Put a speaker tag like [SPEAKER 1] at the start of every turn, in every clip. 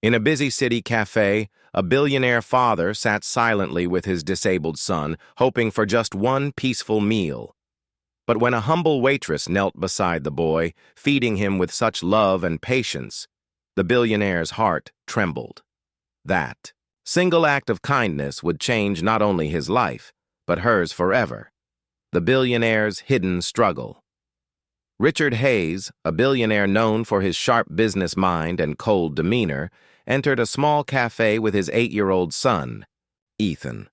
[SPEAKER 1] In a busy city cafe, a billionaire father sat silently with his disabled son, hoping for just one peaceful meal. But when a humble waitress knelt beside the boy, feeding him with such love and patience, the billionaire's heart trembled. That single act of kindness would change not only his life, but hers forever. The billionaire's hidden struggle. Richard Hayes, a billionaire known for his sharp business mind and cold demeanor, entered a small cafe with his 8-year-old son, Ethan.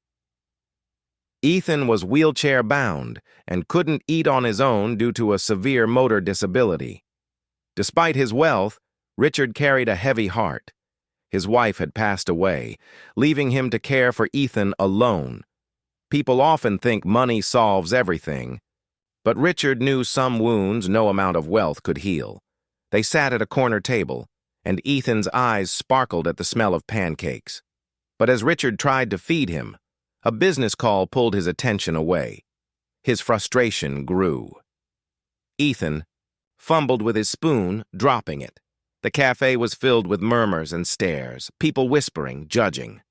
[SPEAKER 1] Ethan was wheelchair-bound and couldn't eat on his own due to a severe motor disability. Despite his wealth, Richard carried a heavy heart. His wife had passed away, leaving him to care for Ethan alone. People often think money solves everything, but Richard knew some wounds no amount of wealth could heal. They sat at a corner table, and Ethan's eyes sparkled at the smell of pancakes. But as Richard tried to feed him, a business call pulled his attention away. His frustration grew. Ethan fumbled with his spoon, dropping it. The cafe was filled with murmurs and stares, people whispering, judging.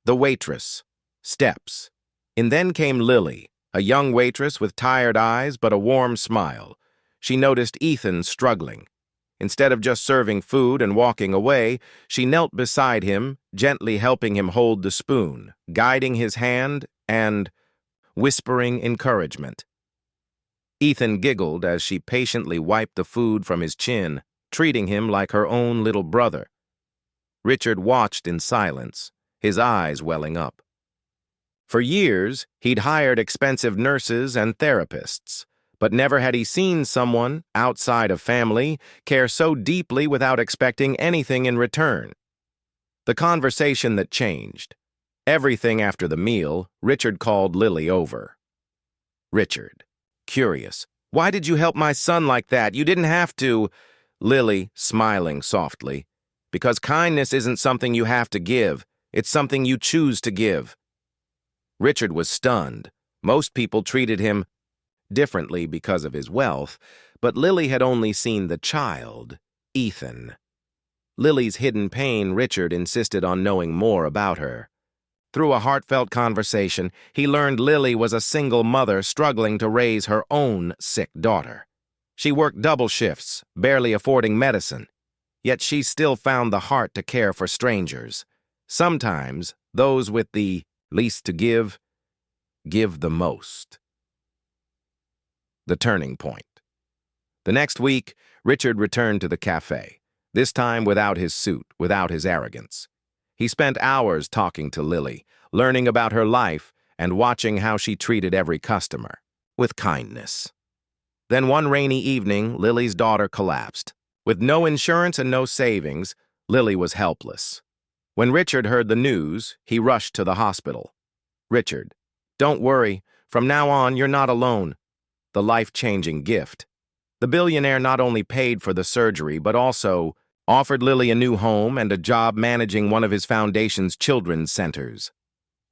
[SPEAKER 1] The waitress, steps. And then came Lily, a young waitress with tired eyes but a warm smile. She noticed Ethan struggling. Instead of just serving food and walking away, she knelt beside him, gently helping him hold the spoon, guiding his hand and whispering encouragement. Ethan giggled as she patiently wiped the food from his chin, treating him like her own little brother. Richard watched in silence, his eyes welling up. For years, he'd hired expensive nurses and therapists, but never had he seen someone, outside of family, care so deeply without expecting anything in return. The conversation that changed. Everything after the meal, Richard called Lily over. Richard, curious, "Why did you help my son like that? You didn't have to." Lily, smiling softly, "Because kindness isn't something you have to give, it's something you choose to give." Richard was stunned. Most people treated him differently because of his wealth, but Lily had only seen the child, Ethan. Lily's hidden pain, Richard insisted on knowing more about her. Through a heartfelt conversation, he learned Lily was a single mother struggling to raise her own sick daughter. She worked double shifts, barely affording medicine, yet she still found the heart to care for strangers. Sometimes, those with the least to give the most. The turning point. The next week, Richard returned to the cafe, this time without his suit, without his arrogance. He spent hours talking to Lily, learning about her life and watching how she treated every customer, with kindness. Then one rainy evening, Lily's daughter collapsed. With no insurance and no savings, Lily was helpless. When Richard heard the news, he rushed to the hospital. "Richard, don't worry. From now on, you're not alone." The life-changing gift. The billionaire not only paid for the surgery, but also offered Lily a new home and a job managing one of his foundation's children's centers.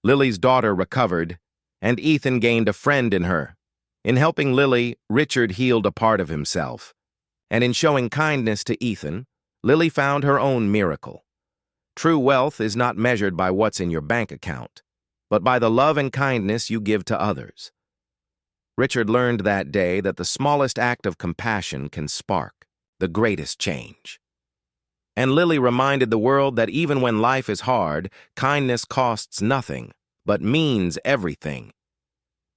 [SPEAKER 1] Lily's daughter recovered, and Ethan gained a friend in her. In helping Lily, Richard healed a part of himself. And in showing kindness to Ethan, Lily found her own miracle. True wealth is not measured by what's in your bank account, but by the love and kindness you give to others. Richard learned that day that the smallest act of compassion can spark the greatest change. And Lily reminded the world that even when life is hard, kindness costs nothing, but means everything.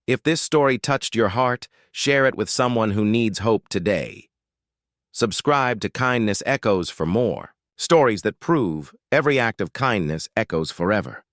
[SPEAKER 1] If this story touched your heart, share it with someone who needs hope today. Subscribe to Kindness Echoes for more stories that prove every act of kindness echoes forever.